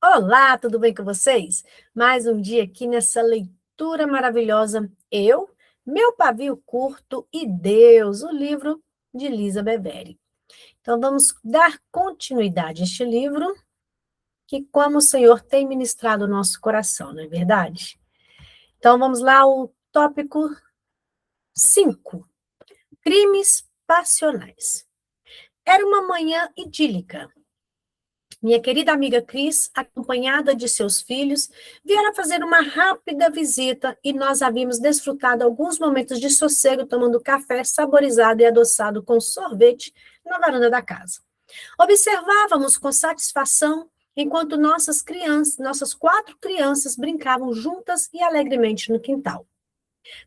Olá, tudo bem com vocês? Mais um dia aqui nessa leitura maravilhosa. Eu, Meu Pavio Curto e Deus, o livro de Lisa Beveri. Então, vamos dar continuidade a este livro, que como o Senhor tem ministrado o nosso coração, não é verdade? Então, vamos lá, o tópico 5: crimes passionais. Era uma manhã idílica. Minha querida amiga Cris, acompanhada de seus filhos, viera fazer uma rápida visita e nós havíamos desfrutado alguns momentos de sossego tomando café saborizado e adoçado com sorvete na varanda da casa. Observávamos com satisfação enquanto nossas 4 crianças brincavam juntas e alegremente no quintal.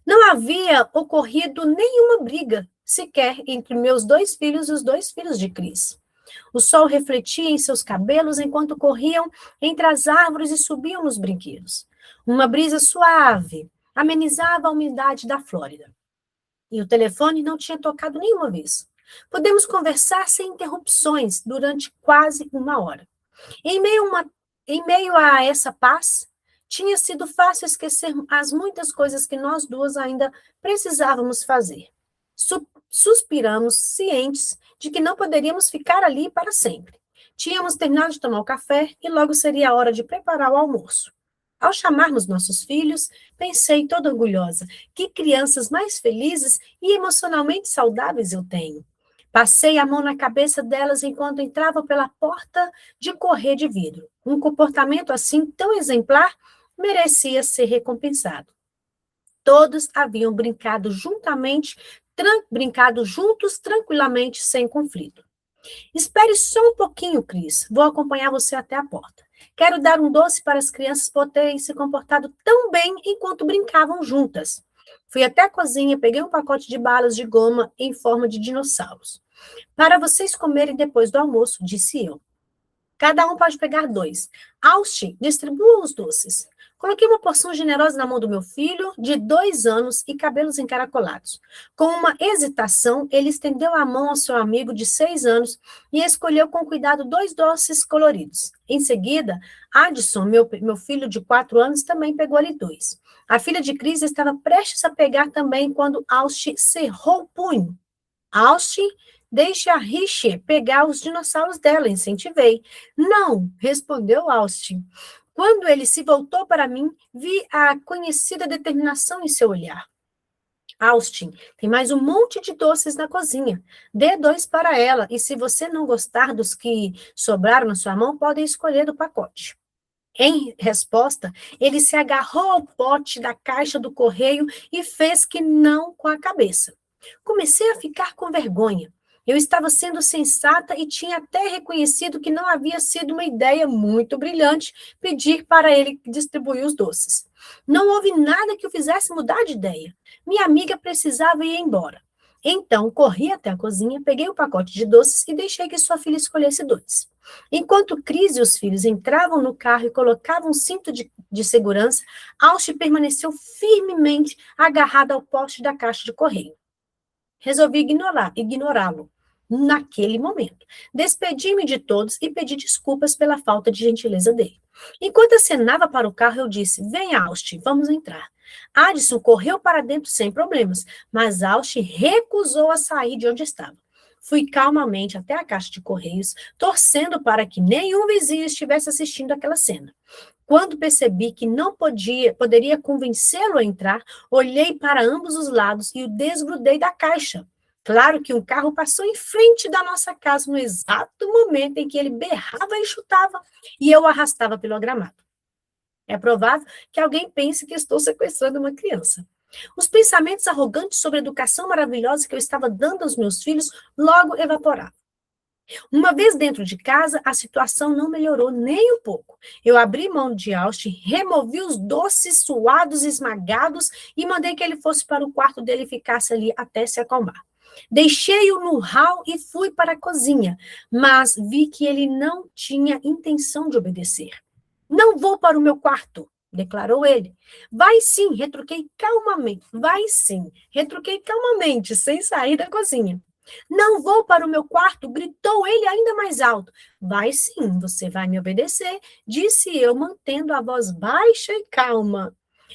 Não havia ocorrido nenhuma briga sequer entre meus 2 filhos e os 2 filhos de Cris. O sol refletia em seus cabelos enquanto corriam entre as árvores e subiam nos brinquedos. Uma brisa suave amenizava a umidade da Flórida. E o telefone não tinha tocado nenhuma vez. Podemos conversar sem interrupções durante quase uma hora. Em meio a essa paz, tinha sido fácil esquecer as muitas coisas que nós duas ainda precisávamos fazer. Suspiramos, cientes de que não poderíamos ficar ali para sempre. Tínhamos terminado de tomar o café e logo seria a hora de preparar o almoço. Ao chamarmos nossos filhos, pensei toda orgulhosa: que crianças mais felizes e emocionalmente saudáveis eu tenho. Passei a mão na cabeça delas enquanto entrava pela porta de correr de vidro. Um comportamento assim tão exemplar merecia ser recompensado. Todos haviam brincado juntos tranquilamente, sem conflito. Espere só um pouquinho, Cris. Vou acompanhar você até a porta. Quero dar um doce para as crianças por terem se comportado tão bem enquanto brincavam juntas. Fui até a cozinha, peguei um pacote de balas de goma em forma de dinossauros. Para vocês comerem depois do almoço, disse eu. Cada um pode pegar 2. Austin, distribua os doces. Coloquei uma porção generosa na mão do meu filho, de 2 anos e cabelos encaracolados. Com uma hesitação, ele estendeu a mão ao seu amigo de 6 anos e escolheu com cuidado 2 doces coloridos. Em seguida, Addison, meu filho de 4 anos, também pegou-lhe 2. A filha de Cris estava prestes a pegar também quando Austin cerrou o punho. Austin, deixe a Richie pegar os dinossauros dela, incentivei. Não, respondeu Austin. Quando ele se voltou para mim, vi a conhecida determinação em seu olhar. Austin, tem mais um monte de doces na cozinha. Dê 2 para ela, e se você não gostar dos que sobraram na sua mão, pode escolher do pacote. Em resposta, ele se agarrou ao pote da caixa do correio e fez que não com a cabeça. Comecei a ficar com vergonha. Eu estava sendo sensata e tinha até reconhecido que não havia sido uma ideia muito brilhante pedir para ele distribuir os doces. Não houve nada que o fizesse mudar de ideia. Minha amiga precisava ir embora. Então, corri até a cozinha, peguei o pacote de doces e deixei que sua filha escolhesse 2. Enquanto Cris e os filhos entravam no carro e colocavam um cinto de segurança, Austin permaneceu firmemente agarrado ao poste da caixa de correio. Resolvi ignorá-lo naquele momento. Despedi-me de todos e pedi desculpas pela falta de gentileza dele. Enquanto acenava para o carro, eu disse: Vem, Austin, vamos entrar. Addison correu para dentro sem problemas, mas Austin recusou a sair de onde estava. Fui calmamente até a caixa de correios, torcendo para que nenhum vizinho estivesse assistindo aquela cena. Quando percebi que não poderia convencê-lo a entrar, olhei para ambos os lados e o desgrudei da caixa. Claro que um carro passou em frente da nossa casa no exato momento em que ele berrava e chutava, e eu o arrastava pelo gramado. É provável que alguém pense que estou sequestrando uma criança. Os pensamentos arrogantes sobre a educação maravilhosa que eu estava dando aos meus filhos logo evaporavam. Uma vez dentro de casa, a situação não melhorou nem um pouco. Eu abri mão de Austin, removi os doces suados e esmagados e mandei que ele fosse para o quarto dele e ficasse ali até se acalmar. Deixei-o no hall e fui para a cozinha, mas vi que ele não tinha intenção de obedecer. Não vou para o meu quarto, declarou ele. Vai sim, retruquei calmamente. Vai sim, retruquei calmamente, sem sair da cozinha. Não vou para o meu quarto, gritou ele ainda mais alto. Vai sim, você vai me obedecer, disse eu, mantendo a voz baixa e calma.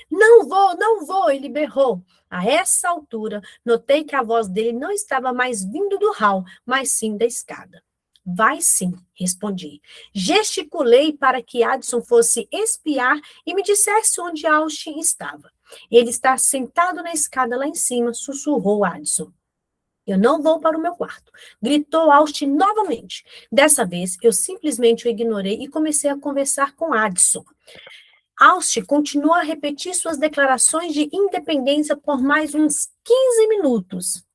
Não vou, ele berrou. A essa altura, notei que a voz dele não estava mais vindo do hall, mas sim da escada. Vai sim, respondi. Gesticulei para que Addison fosse espiar e me dissesse onde Austin estava. Ele está sentado na escada lá em cima, sussurrou Addison. Eu não vou para o meu quarto. Gritou Austin novamente. Dessa vez, eu simplesmente o ignorei e comecei a conversar com Addison. Austin continuou a repetir suas declarações de independência por mais uns 15 minutos.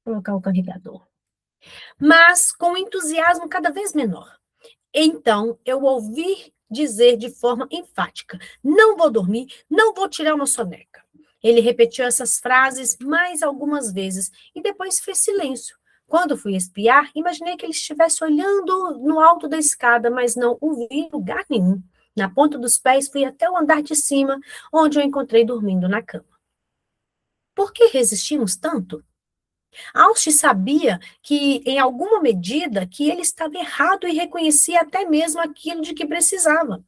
Vou colocar o carregador. Mas com um entusiasmo cada vez menor. Então, eu ouvi dizer de forma enfática: não vou dormir, não vou tirar uma soneca. Ele repetiu essas frases mais algumas vezes e depois fez silêncio. Quando fui espiar, imaginei que ele estivesse olhando no alto da escada, mas não o vi em lugar nenhum. Na ponta dos pés, fui até o andar de cima, onde o encontrei dormindo na cama. Por que resistimos tanto? Austin sabia que, em alguma medida, que ele estava errado e reconhecia até mesmo aquilo de que precisava.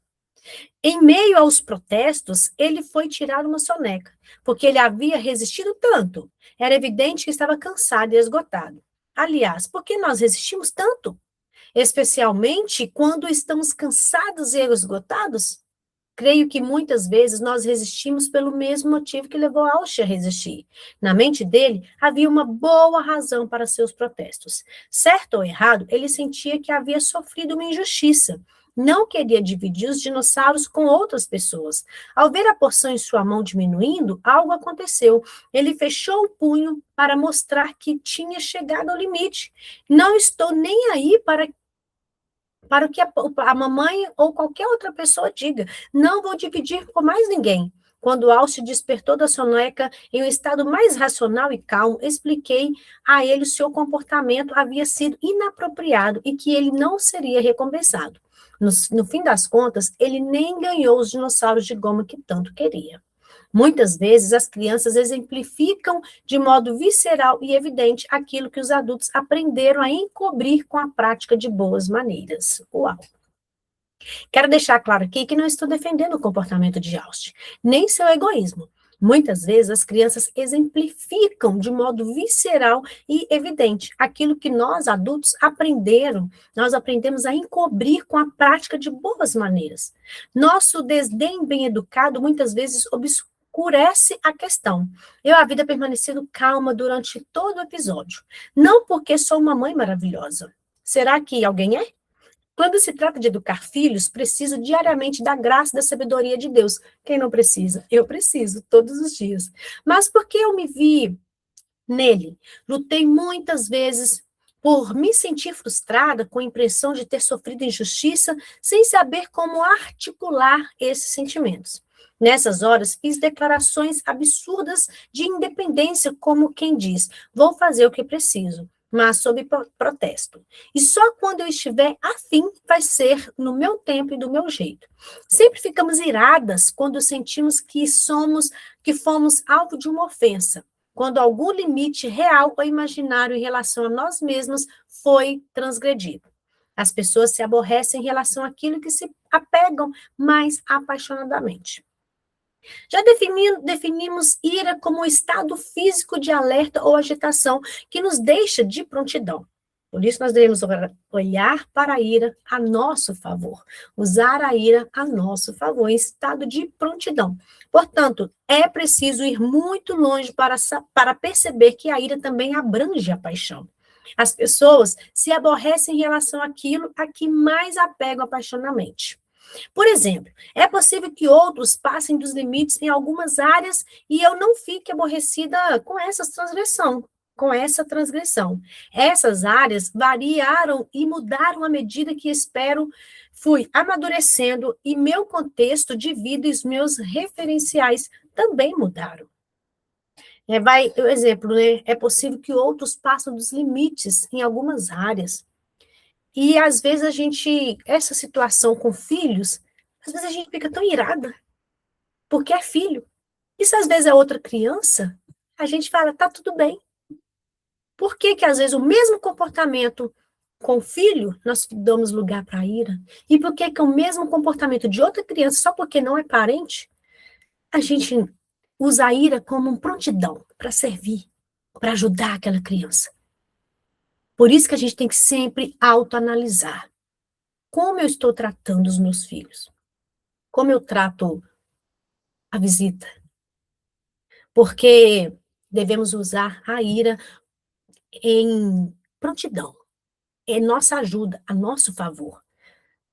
Em meio aos protestos, ele foi tirar uma soneca, porque ele havia resistido tanto. Era evidente que estava cansado e esgotado. Aliás, por que nós resistimos tanto? Especialmente quando estamos cansados e esgotados? Creio que muitas vezes nós resistimos pelo mesmo motivo que levou Austin a resistir. Na mente dele, havia uma boa razão para seus protestos. Certo ou errado, ele sentia que havia sofrido uma injustiça. Não queria dividir os dinossauros com outras pessoas. Ao ver a porção em sua mão diminuindo, algo aconteceu. Ele fechou o punho para mostrar que tinha chegado ao limite. Não estou nem aí para o que a mamãe ou qualquer outra pessoa diga. Não vou dividir com mais ninguém. Quando Al se despertou da soneca em um estado mais racional e calmo, expliquei a ele o seu comportamento havia sido inapropriado e que ele não seria recompensado. No fim das contas, ele nem ganhou os dinossauros de goma que tanto queria. Muitas vezes, as crianças exemplificam de modo visceral e evidente aquilo que os adultos aprenderam a encobrir com a prática de boas maneiras. Uau! Quero deixar claro aqui que não estou defendendo o comportamento de Austin, nem seu egoísmo. Muitas vezes as crianças exemplificam de modo visceral e evidente aquilo que nós adultos nós aprendemos a encobrir com a prática de boas maneiras. Nosso desdém bem educado muitas vezes obscurece a questão. Eu havia permanecido calma durante todo o episódio, não porque sou uma mãe maravilhosa. Será que alguém é? Quando se trata de educar filhos, preciso diariamente da graça e da sabedoria de Deus. Quem não precisa? Eu preciso, todos os dias. Mas porque eu me vi nele, lutei muitas vezes por me sentir frustrada com a impressão de ter sofrido injustiça, sem saber como articular esses sentimentos. Nessas horas, fiz declarações absurdas de independência, como quem diz: vou fazer o que preciso, mas sob protesto. E só quando eu estiver afim vai ser no meu tempo e do meu jeito. Sempre ficamos iradas quando sentimos que fomos alvo de uma ofensa, quando algum limite real ou imaginário em relação a nós mesmos foi transgredido. As pessoas se aborrecem em relação àquilo que se apegam mais apaixonadamente. Já definimos ira como um estado físico de alerta ou agitação que nos deixa de prontidão. Por isso, nós devemos olhar para a ira a nosso favor, usar a ira a nosso favor, em estado de prontidão. Portanto, é preciso ir muito longe para perceber que a ira também abrange a paixão. As pessoas se aborrecem em relação àquilo a que mais apegam apaixonadamente. Por exemplo, é possível que outros passem dos limites em algumas áreas e eu não fique aborrecida com essa transgressão. Essas áreas variaram e mudaram à medida que fui amadurecendo e meu contexto de vida e os meus referenciais também mudaram. O exemplo, né? É possível que outros passem dos limites em algumas áreas. E às vezes essa situação com filhos, às vezes a gente fica tão irada, porque é filho. E se às vezes é outra criança, a gente fala, tá tudo bem. Por que que às vezes o mesmo comportamento com o filho, nós damos lugar para a ira? E por que que o mesmo comportamento de outra criança, só porque não é parente, a gente usa a ira como uma prontidão para servir, para ajudar aquela criança? Por isso que a gente tem que sempre autoanalisar. Como eu estou tratando os meus filhos? Como eu trato a visita? Porque devemos usar a ira em prontidão. É nossa ajuda, a nosso favor.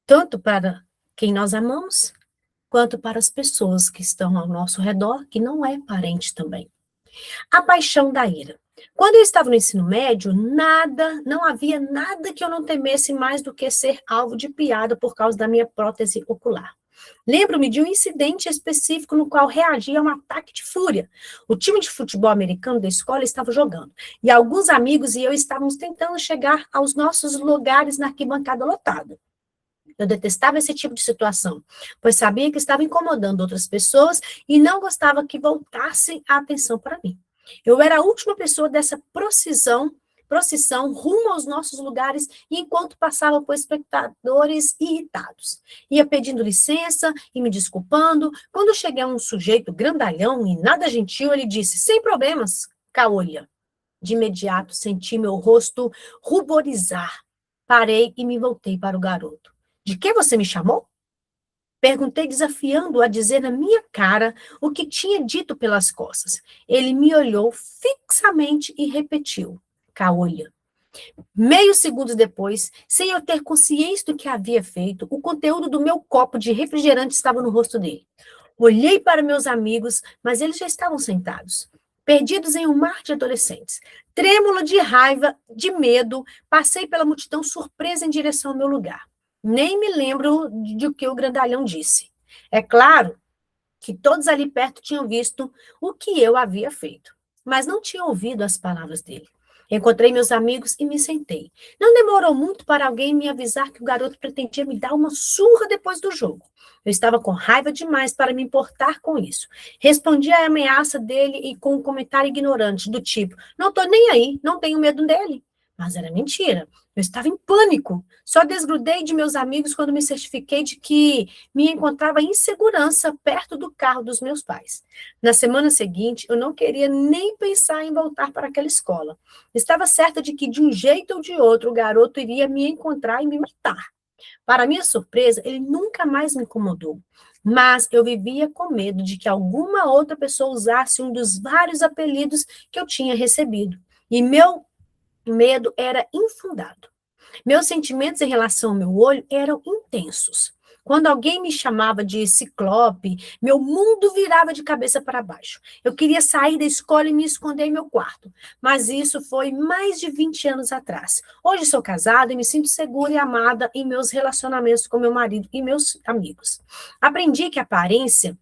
Tanto para quem nós amamos, quanto para as pessoas que estão ao nosso redor, que não é parente também. A paixão da ira. Quando eu estava no ensino médio, não havia nada que eu não temesse mais do que ser alvo de piada por causa da minha prótese ocular. Lembro-me de um incidente específico no qual reagi a um ataque de fúria. O time de futebol americano da escola estava jogando, e alguns amigos e eu estávamos tentando chegar aos nossos lugares na arquibancada lotada. Eu detestava esse tipo de situação, pois sabia que estava incomodando outras pessoas e não gostava que voltassem a atenção para mim. Eu era a última pessoa dessa procissão rumo aos nossos lugares, e enquanto passava por espectadores irritados. Ia pedindo licença e me desculpando. Quando cheguei a um sujeito grandalhão e nada gentil, ele disse: sem problemas, caolha. De imediato senti meu rosto ruborizar. Parei e me voltei para o garoto. De que você me chamou? Perguntei, desafiando-o a dizer na minha cara o que tinha dito pelas costas. Ele me olhou fixamente e repetiu: caolha. Meio segundo depois, sem eu ter consciência do que havia feito, o conteúdo do meu copo de refrigerante estava no rosto dele. Olhei para meus amigos, mas eles já estavam sentados, perdidos em um mar de adolescentes. Trêmula de raiva, de medo, passei pela multidão surpresa em direção ao meu lugar. Nem me lembro de o que o grandalhão disse. É claro que todos ali perto tinham visto o que eu havia feito, mas não tinham ouvido as palavras dele. Encontrei meus amigos e me sentei. Não demorou muito para alguém me avisar que o garoto pretendia me dar uma surra depois do jogo. Eu estava com raiva demais para me importar com isso. Respondi à ameaça dele e com um comentário ignorante, do tipo: não estou nem aí, não tenho medo dele. Mas era mentira. Eu estava em pânico. Só desgrudei de meus amigos quando me certifiquei de que me encontrava em segurança perto do carro dos meus pais. Na semana seguinte, eu não queria nem pensar em voltar para aquela escola. Estava certa de que, de um jeito ou de outro, o garoto iria me encontrar e me matar. Para minha surpresa, ele nunca mais me incomodou. Mas eu vivia com medo de que alguma outra pessoa usasse um dos vários apelidos que eu tinha recebido. E meu medo era infundado. Meus sentimentos em relação ao meu olho eram intensos. Quando alguém me chamava de ciclope, meu mundo virava de cabeça para baixo. Eu queria sair da escola e me esconder em meu quarto. Mas isso foi mais de 20 anos atrás. Hoje sou casada e me sinto segura e amada em meus relacionamentos com meu marido e meus amigos. Aprendi que a aparência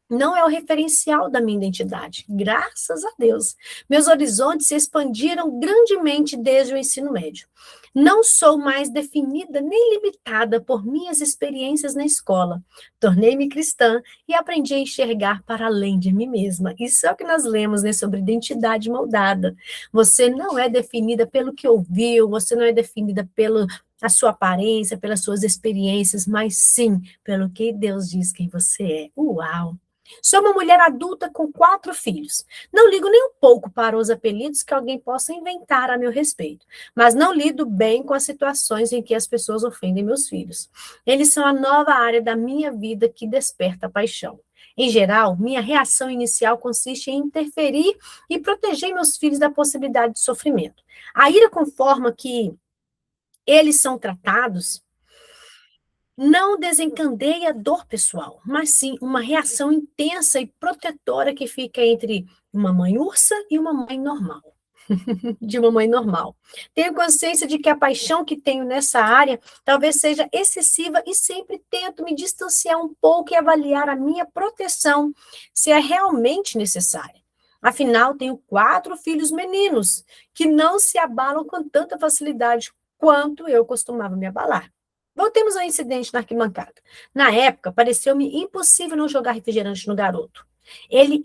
não é o referencial da minha identidade, graças a Deus. Meus horizontes se expandiram grandemente desde o ensino médio. Não sou mais definida nem limitada por minhas experiências na escola. Tornei-me cristã e aprendi a enxergar para além de mim mesma. Isso é o que nós lemos, né, sobre identidade moldada. Você não é definida pelo que ouviu, você não é definida pela a sua aparência, pelas suas experiências, mas sim pelo que Deus diz quem você é. Uau! Sou uma mulher adulta com 4 filhos. Não ligo nem um pouco para os apelidos que alguém possa inventar a meu respeito, mas não lido bem com as situações em que as pessoas ofendem meus filhos. Eles são a nova área da minha vida que desperta paixão. Em geral, minha reação inicial consiste em interferir e proteger meus filhos da possibilidade de sofrimento. A ira com forma que eles são tratados não desencadeia dor pessoal, mas sim uma reação intensa e protetora que fica entre uma mãe ursa e uma mãe normal. De uma mãe normal. Tenho consciência de que a paixão que tenho nessa área talvez seja excessiva e sempre tento me distanciar um pouco e avaliar a minha proteção, se é realmente necessária. Afinal, tenho 4 filhos meninos que não se abalam com tanta facilidade quanto eu costumava me abalar. Voltemos ao incidente na arquibancada. Na época, pareceu-me impossível não jogar refrigerante no garoto. Ele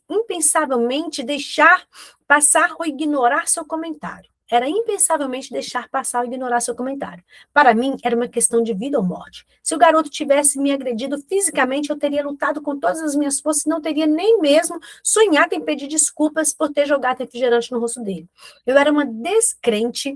impensavelmente deixar passar ou ignorar seu comentário. Era impensavelmente deixar passar ou ignorar seu comentário. Para mim, era uma questão de vida ou morte. Se o garoto tivesse me agredido fisicamente, eu teria lutado com todas as minhas forças e não teria nem mesmo sonhado em pedir desculpas por ter jogado refrigerante no rosto dele. Eu era uma descrente,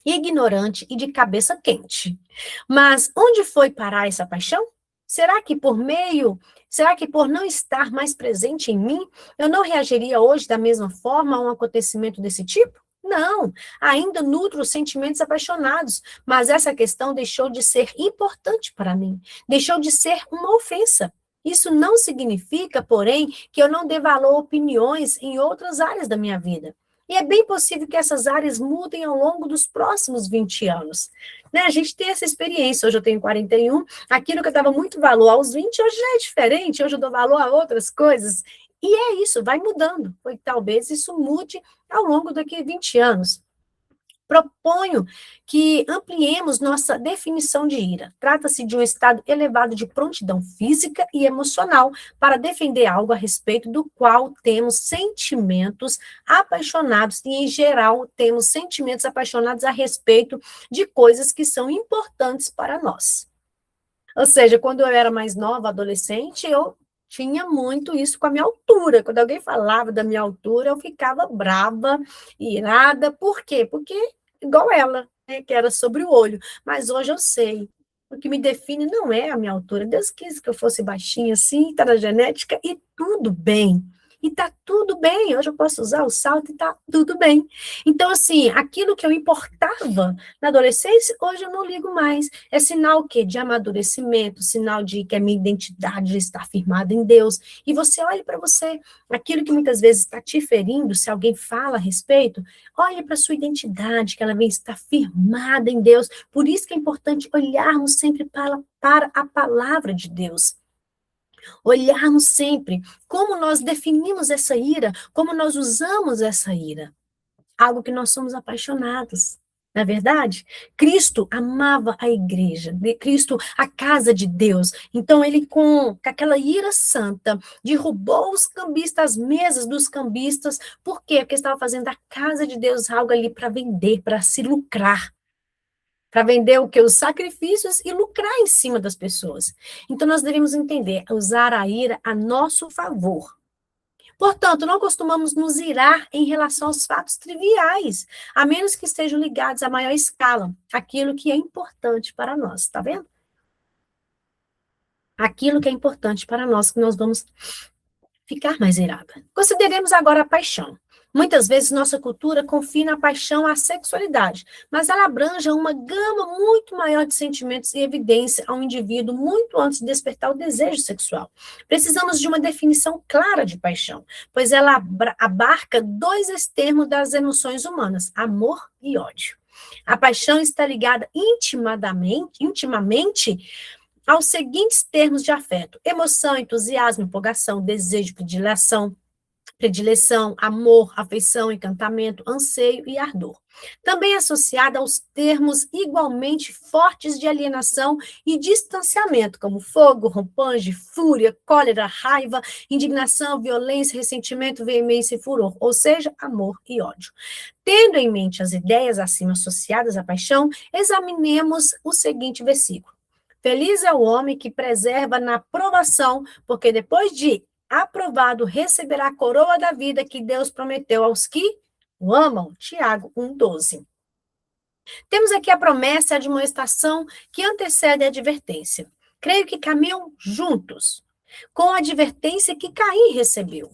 ignorante e de cabeça quente. Mas onde foi parar essa paixão? Será que por meio, será que por não estar mais presente em mim, eu não reagiria hoje da mesma forma a um acontecimento desse tipo? Não, ainda nutro sentimentos apaixonados, mas essa questão deixou de ser importante para mim, deixou de ser uma ofensa. Isso não significa, porém, que eu não dê valor a opiniões em outras áreas da minha vida. E é bem possível que essas áreas mudem ao longo dos próximos 20 anos. Né? A gente tem essa experiência. Hoje eu tenho 41, aquilo que eu dava muito valor aos 20, hoje já é diferente, hoje eu dou valor a outras coisas. E é isso, vai mudando. E talvez isso mude ao longo daqui 20 anos. Proponho que ampliemos nossa definição de ira. Trata-se de um estado elevado de prontidão física e emocional para defender algo a respeito do qual temos sentimentos apaixonados e, em geral, temos sentimentos apaixonados a respeito de coisas que são importantes para nós. Ou seja, quando eu era mais nova, adolescente, eu tinha muito isso com a minha altura. Quando alguém falava da minha altura, eu ficava brava, irada. Por quê? Porque igual ela, né, que era sobre o olho. Mas hoje eu sei. O que me define não é a minha altura. Deus quis que eu fosse baixinha assim, está na genética, e tudo bem. E tá tudo bem. Hoje eu posso usar o salto e tá tudo bem. Então, assim, aquilo que eu importava na adolescência, hoje eu não ligo mais. É sinal o quê? De amadurecimento, sinal de que a minha identidade já está firmada em Deus. E você olha para você, aquilo que muitas vezes está te ferindo, se alguém fala a respeito, olhe para a sua identidade, que ela vem estar firmada em Deus. Por isso que é importante olharmos sempre para a palavra de Deus. Olharmos sempre como nós definimos essa ira, como nós usamos essa ira. Algo que nós somos apaixonados. Não é verdade? Cristo amava a igreja, Cristo a casa de Deus. Então ele com aquela ira santa derrubou os cambistas, as mesas dos cambistas. Por quê? Porque estava fazendo a casa de Deus algo ali para vender, para se lucrar. Para vender o que? Os sacrifícios e lucrar em cima das pessoas. Então nós devemos entender, usar a ira a nosso favor. Portanto, não costumamos nos irar em relação aos fatos triviais, a menos que estejam ligados a maior escala, aquilo que é importante para nós, tá vendo? Aquilo que é importante para nós, que nós vamos ficar mais irada. Consideremos agora a paixão. Muitas vezes nossa cultura confina a paixão à sexualidade, mas ela abrange uma gama muito maior de sentimentos e evidência ao indivíduo muito antes de despertar o desejo sexual. Precisamos de uma definição clara de paixão, pois ela abarca dois extremos das emoções humanas, amor e ódio. A paixão está ligada intimamente aos seguintes termos de afeto: emoção, entusiasmo, empolgação, desejo, predileção, amor, afeição, encantamento, anseio e ardor. Também associada aos termos igualmente fortes de alienação e distanciamento, como fogo, rompante, fúria, cólera, raiva, indignação, violência, ressentimento, veemência e furor, ou seja, amor e ódio. Tendo em mente as ideias acima associadas à paixão, examinemos o seguinte versículo. Feliz é o homem que preserva na provação, porque depois de aprovado receberá a coroa da vida que Deus prometeu aos que o amam. Tiago 1,12. Temos aqui a promessa e a admoestação que antecede a advertência. Creio que caminham juntos, com a advertência que Caim recebeu.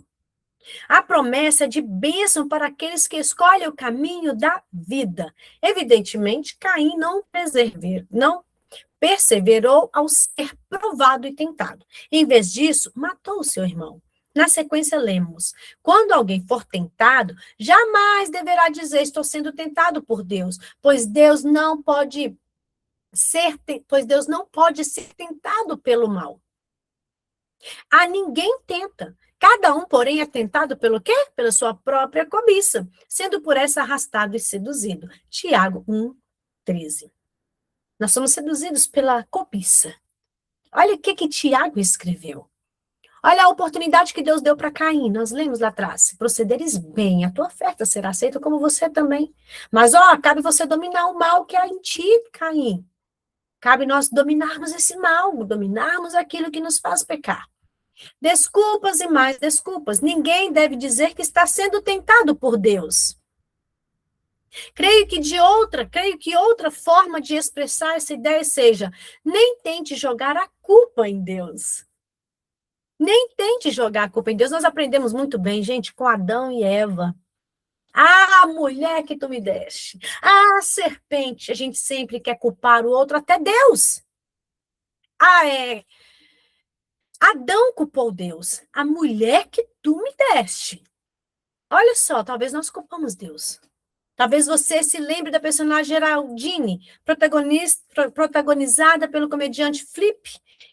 A promessa de bênção para aqueles que escolhem o caminho da vida. Evidentemente, Caim não perseverou ao ser provado e tentado. Em vez disso, matou o seu irmão. Na sequência, lemos: quando alguém for tentado, jamais deverá dizer estou sendo tentado por Deus, pois Deus não pode ser tentado pelo mal. A ninguém tenta. Cada um, porém, é tentado pelo quê? Pela sua própria cobiça, sendo por essa arrastado e seduzido. Tiago 1,13. Nós somos seduzidos pela cobiça. Olha o que Tiago escreveu. Olha a oportunidade que Deus deu para Caim. Nós lemos lá atrás. Se procederes bem, a tua oferta será aceita como você também. Mas, cabe você dominar o mal que há em ti, Caim. Cabe nós dominarmos esse mal, dominarmos aquilo que nos faz pecar. Desculpas e mais desculpas. Ninguém deve dizer que está sendo tentado por Deus. Creio que outra forma de expressar essa ideia seja: nem tente jogar a culpa em Deus. Nem tente jogar a culpa em Deus. Nós aprendemos muito bem, gente, com Adão e Eva. Ah, mulher que tu me deste. Ah, serpente. A gente sempre quer culpar o outro, até Deus. Adão culpou Deus. A mulher que tu me deste. Olha só, talvez nós culpamos Deus. Talvez você se lembre da personagem Geraldine, protagonizada pelo comediante Flip,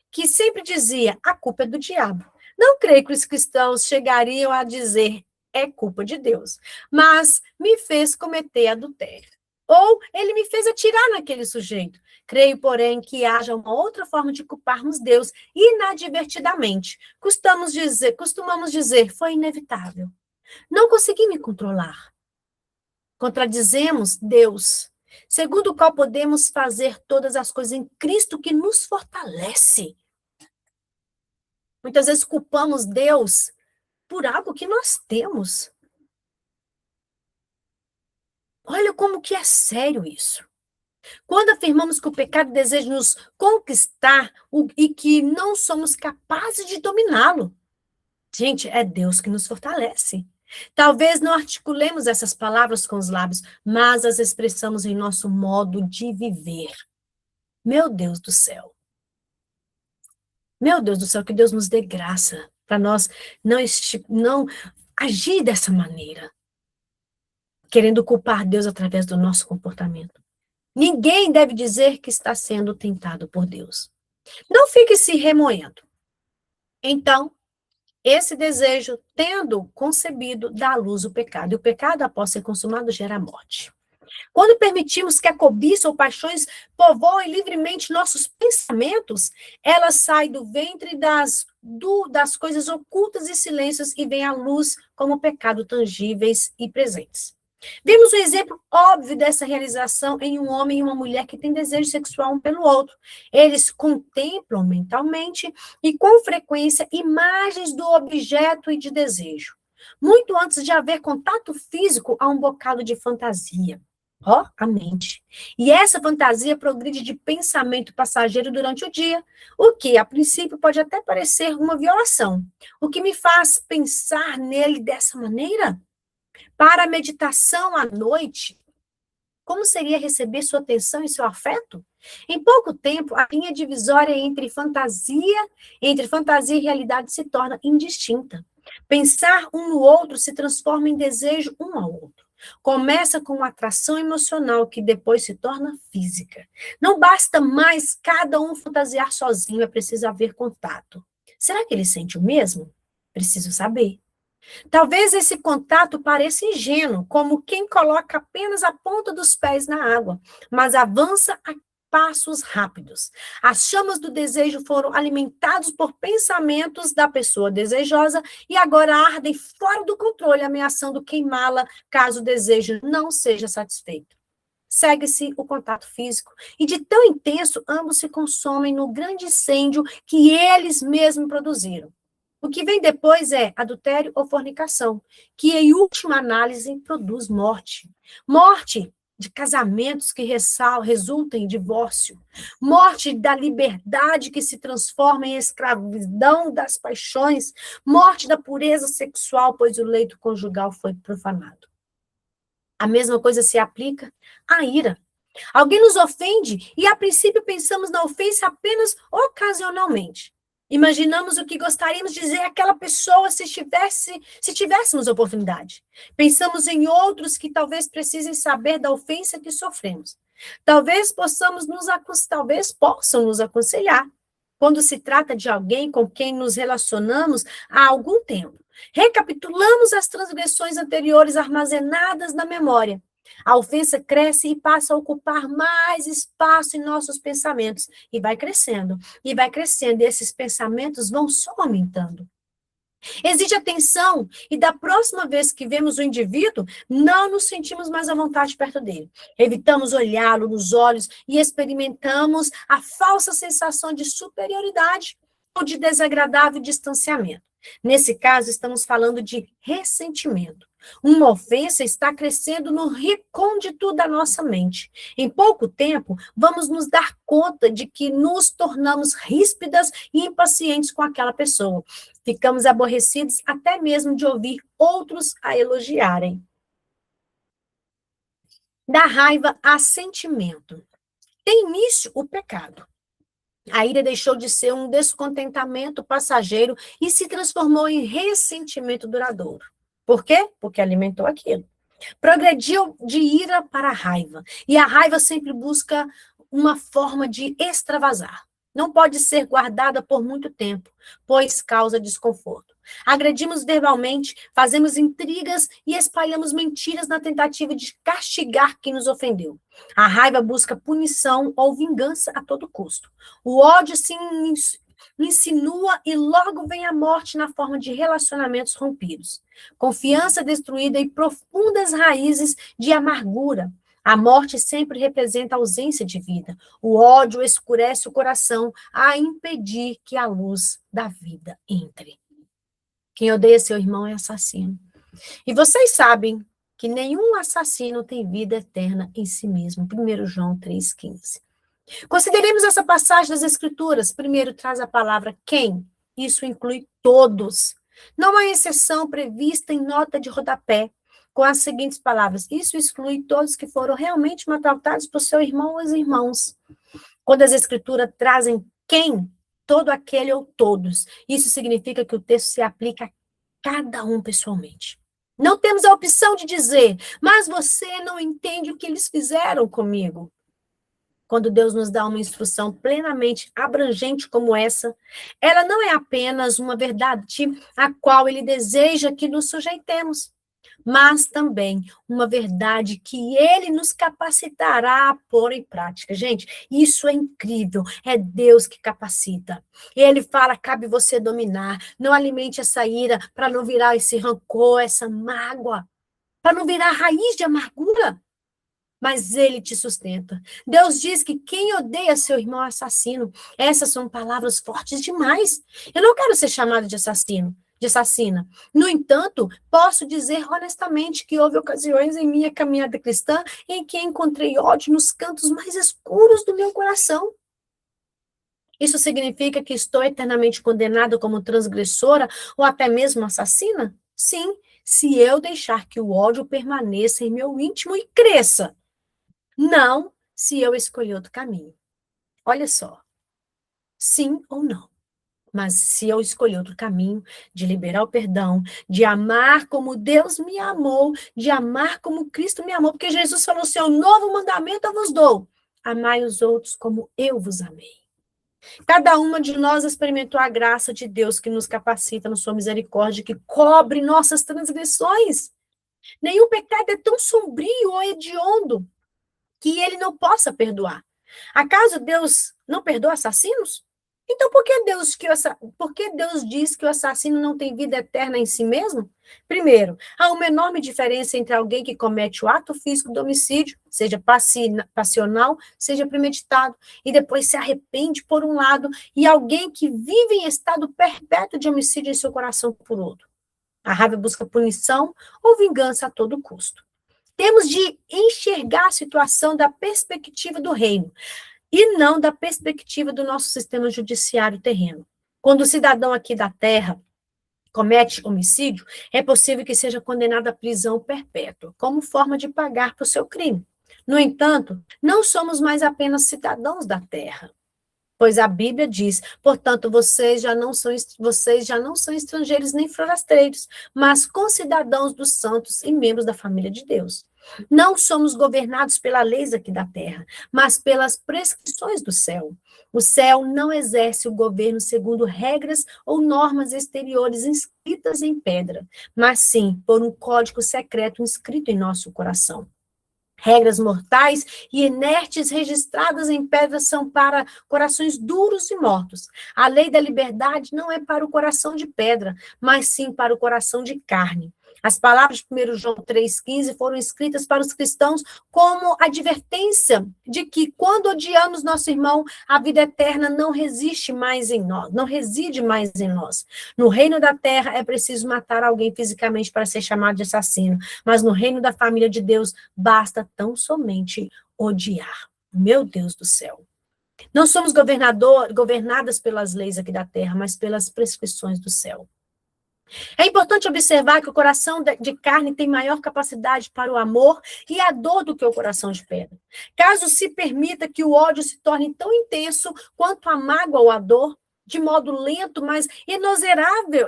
que sempre dizia: a culpa é do diabo. Não creio que os cristãos chegariam a dizer: é culpa de Deus, mas me fez cometer adultério. Ou ele me fez atirar naquele sujeito. Creio, porém, que haja uma outra forma de culparmos Deus inadvertidamente. Costumamos dizer: foi inevitável. Não consegui me controlar. Contradizemos Deus, segundo o qual podemos fazer todas as coisas em Cristo que nos fortalece. Muitas vezes culpamos Deus por algo que nós temos. Olha como que é sério isso. Quando afirmamos que o pecado deseja nos conquistar e que não somos capazes de dominá-lo, gente, é Deus que nos fortalece. Talvez não articulemos essas palavras com os lábios, mas as expressamos em nosso modo de viver. Meu Deus do céu. Meu Deus do céu, que Deus nos dê graça para nós não agir dessa maneira, querendo culpar Deus através do nosso comportamento. Ninguém deve dizer que está sendo tentado por Deus. Não fique se remoendo. Então, esse desejo, tendo concebido, dá à luz o pecado. E o pecado, após ser consumado, gera morte. Quando permitimos que a cobiça ou paixões povoem livremente nossos pensamentos, ela sai do ventre das coisas ocultas e silêncios e vem à luz como pecado tangíveis e presentes. Vimos um exemplo óbvio dessa realização em um homem e uma mulher que têm desejo sexual um pelo outro. Eles contemplam mentalmente e com frequência imagens do objeto e de desejo. Muito antes de haver contato físico, há um bocado de fantasia. A mente. E essa fantasia progride de pensamento passageiro durante o dia, o que, a princípio, pode até parecer uma violação. O que me faz pensar nele dessa maneira? Para a meditação à noite, como seria receber sua atenção e seu afeto? Em pouco tempo, a linha divisória entre fantasia e realidade se torna indistinta. Pensar um no outro se transforma em desejo um ao outro. Começa com uma atração emocional que depois se torna física. Não basta mais cada um fantasiar sozinho, é preciso haver contato. Será que ele sente o mesmo? Preciso saber. Talvez esse contato pareça ingênuo, como quem coloca apenas a ponta dos pés na água, mas avança a passos rápidos. As chamas do desejo foram alimentadas por pensamentos da pessoa desejosa e agora ardem fora do controle, ameaçando queimá-la caso o desejo não seja satisfeito. Segue-se o contato físico, e de tão intenso, ambos se consomem no grande incêndio que eles mesmos produziram. O que vem depois é adultério ou fornicação, que, em última análise, produz morte. Morte de casamentos que resultam em divórcio. Morte da liberdade que se transforma em escravidão das paixões. Morte da pureza sexual, pois o leito conjugal foi profanado. A mesma coisa se aplica à ira. Alguém nos ofende e, a princípio, pensamos na ofensa apenas ocasionalmente. Imaginamos o que gostaríamos de dizer àquela pessoa se tivéssemos oportunidade. Pensamos em outros que talvez precisem saber da ofensa que sofremos. Talvez possam nos aconselhar quando se trata de alguém com quem nos relacionamos há algum tempo. Recapitulamos as transgressões anteriores armazenadas na memória. A ofensa cresce e passa a ocupar mais espaço em nossos pensamentos. E vai crescendo, e esses pensamentos vão só aumentando. Exige atenção e da próxima vez que vemos o indivíduo, não nos sentimos mais à vontade perto dele. Evitamos olhá-lo nos olhos e experimentamos a falsa sensação de superioridade ou de desagradável distanciamento. Nesse caso, estamos falando de ressentimento. Uma ofensa está crescendo no recôndito da nossa mente. Em pouco tempo, vamos nos dar conta de que nos tornamos ríspidas e impacientes com aquela pessoa. Ficamos aborrecidos até mesmo de ouvir outros a elogiarem. Da raiva a sentimento. Tem início o pecado. A ira deixou de ser um descontentamento passageiro e se transformou em ressentimento duradouro. Por quê? Porque alimentou aquilo. Progrediu de ira para raiva. E a raiva sempre busca uma forma de extravasar. Não pode ser guardada por muito tempo, pois causa desconforto. Agredimos verbalmente, fazemos intrigas e espalhamos mentiras na tentativa de castigar quem nos ofendeu. A raiva busca punição ou vingança a todo custo. O ódio se insinua e logo vem a morte na forma de relacionamentos rompidos. Confiança destruída e profundas raízes de amargura. A morte sempre representa a ausência de vida. O ódio escurece o coração a impedir que a luz da vida entre. Quem odeia seu irmão é assassino. E vocês sabem que nenhum assassino tem vida eterna em si mesmo. 1 João 3,15. Consideremos essa passagem das Escrituras. Primeiro traz a palavra quem. Isso inclui todos. Não há exceção prevista em nota de rodapé, com as seguintes palavras. Isso exclui todos que foram realmente maltratados por seu irmão ou os irmãos. Quando as Escrituras trazem quem, todo aquele ou todos, isso significa que o texto se aplica a cada um pessoalmente. Não temos a opção de dizer, mas você não entende o que eles fizeram comigo. Quando Deus nos dá uma instrução plenamente abrangente como essa, ela não é apenas uma verdade a qual ele deseja que nos sujeitemos, mas também uma verdade que ele nos capacitará a pôr em prática. Gente, isso é incrível, é Deus que capacita. Ele fala, cabe você dominar, não alimente essa ira para não virar esse rancor, essa mágoa, para não virar raiz de amargura. Mas ele te sustenta. Deus diz que quem odeia seu irmão é assassino. Essas são palavras fortes demais. Eu não quero ser chamada de assassino, de assassina. No entanto, posso dizer honestamente que houve ocasiões em minha caminhada cristã em que encontrei ódio nos cantos mais escuros do meu coração. Isso significa que estou eternamente condenada como transgressora ou até mesmo assassina? Sim, se eu deixar que o ódio permaneça em meu íntimo e cresça. Não, se eu escolher outro caminho. Olha só, sim ou não. Mas se eu escolher outro caminho, de liberar o perdão, de amar como Deus me amou, de amar como Cristo me amou, porque Jesus falou assim, um novo mandamento eu vos dou, amai os outros como eu vos amei. Cada uma de nós experimentou a graça de Deus que nos capacita na sua misericórdia, que cobre nossas transgressões. Nenhum pecado é tão sombrio ou hediondo que ele não possa perdoar. Acaso Deus não perdoa assassinos? Então, por que Deus diz que o assassino não tem vida eterna em si mesmo? Primeiro, há uma enorme diferença entre alguém que comete o ato físico do homicídio, seja passional, seja premeditado, e depois se arrepende por um lado, e alguém que vive em estado perpétuo de homicídio em seu coração por outro. A raiva busca punição ou vingança a todo custo. Temos de enxergar a situação da perspectiva do reino e não da perspectiva do nosso sistema judiciário terreno. Quando o cidadão aqui da terra comete homicídio, é possível que seja condenado à prisão perpétua, como forma de pagar por seu crime. No entanto, não somos mais apenas cidadãos da terra, pois a Bíblia diz, portanto, vocês já não são estrangeiros nem forasteiros, mas concidadãos dos santos e membros da família de Deus. Não somos governados pelas leis aqui da terra, mas pelas prescrições do céu. O céu não exerce o governo segundo regras ou normas exteriores inscritas em pedra, mas sim por um código secreto inscrito em nosso coração. Regras mortais e inertes registradas em pedras são para corações duros e mortos. A lei da liberdade não é para o coração de pedra, mas sim para o coração de carne. As palavras de 1 João 3,15 foram escritas para os cristãos como advertência de que, quando odiamos nosso irmão, a vida eterna não resiste mais em nós, não reside mais em nós. No reino da terra é preciso matar alguém fisicamente para ser chamado de assassino, mas no reino da família de Deus basta tão somente odiar. Meu Deus do céu. Não somos governadas pelas leis aqui da terra, mas pelas prescrições do céu. É importante observar que o coração de carne tem maior capacidade para o amor e a dor do que o coração de pedra. Caso se permita que o ódio se torne tão intenso quanto a mágoa ou a dor, de modo lento, mas inexorável,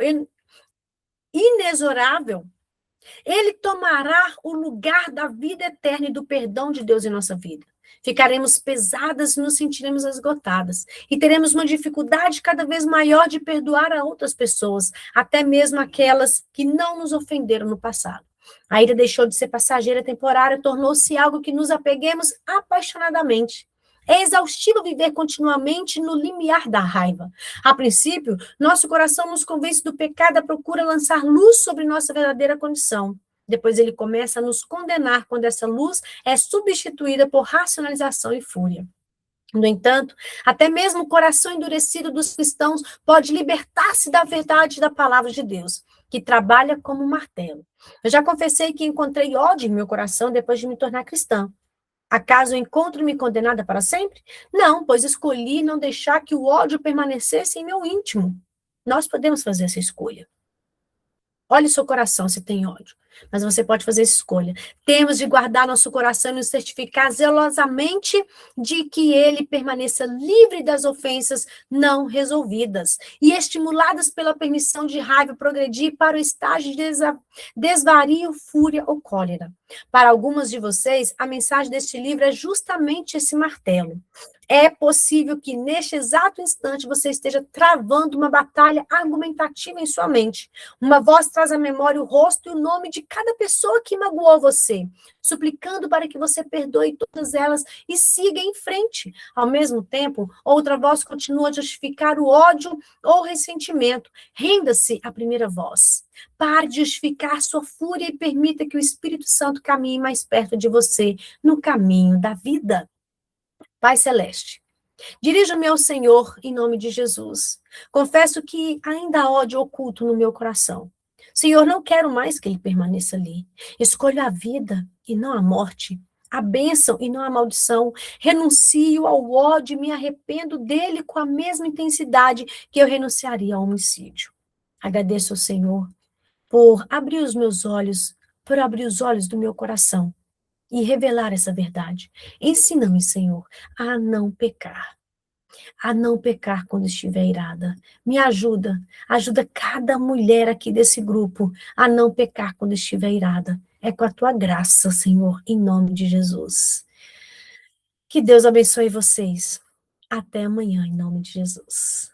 ele tomará o lugar da vida eterna e do perdão de Deus em nossa vida. Ficaremos pesadas e nos sentiremos esgotadas. E teremos uma dificuldade cada vez maior de perdoar a outras pessoas, até mesmo aquelas que não nos ofenderam no passado. A ira deixou de ser passageira temporária, tornou-se algo que nos apeguemos apaixonadamente. É exaustivo viver continuamente no limiar da raiva. A princípio, nosso coração nos convence do pecado, procura lançar luz sobre nossa verdadeira condição. Depois ele começa a nos condenar quando essa luz é substituída por racionalização e fúria. No entanto, até mesmo o coração endurecido dos cristãos pode libertar-se da verdade da palavra de Deus, que trabalha como um martelo. Eu já confessei que encontrei ódio em meu coração depois de me tornar cristã. Acaso eu encontro-me condenada para sempre? Não, pois escolhi não deixar que o ódio permanecesse em meu íntimo. Nós podemos fazer essa escolha. Olhe seu coração se tem ódio, mas você pode fazer essa escolha. Temos de guardar nosso coração e nos certificar zelosamente de que ele permaneça livre das ofensas não resolvidas e estimuladas pela permissão de raiva progredir para o estágio de desvario, fúria ou cólera. Para algumas de vocês, a mensagem deste livro é justamente esse martelo. É possível que neste exato instante você esteja travando uma batalha argumentativa em sua mente. Uma voz traz à memória o rosto e o nome de cada pessoa que magoou você, suplicando para que você perdoe todas elas e siga em frente. Ao mesmo tempo, outra voz continua a justificar o ódio ou o ressentimento. Renda-se à primeira voz. Pare de justificar sua fúria e permita que o Espírito Santo caminhe mais perto de você no caminho da vida. Pai Celeste, dirija-me ao Senhor em nome de Jesus. Confesso que ainda há ódio oculto no meu coração. Senhor, não quero mais que ele permaneça ali. Escolho a vida e não a morte, a bênção e não a maldição. Renuncio ao ódio e me arrependo dele com a mesma intensidade que eu renunciaria ao homicídio. Agradeço ao Senhor por abrir os meus olhos, por abrir os olhos do meu coração e revelar essa verdade. Ensina-me, Senhor, a não pecar quando estiver irada. Me ajuda cada mulher aqui desse grupo a não pecar quando estiver irada. É com a tua graça, Senhor, em nome de Jesus. Que Deus abençoe vocês. Até amanhã, em nome de Jesus.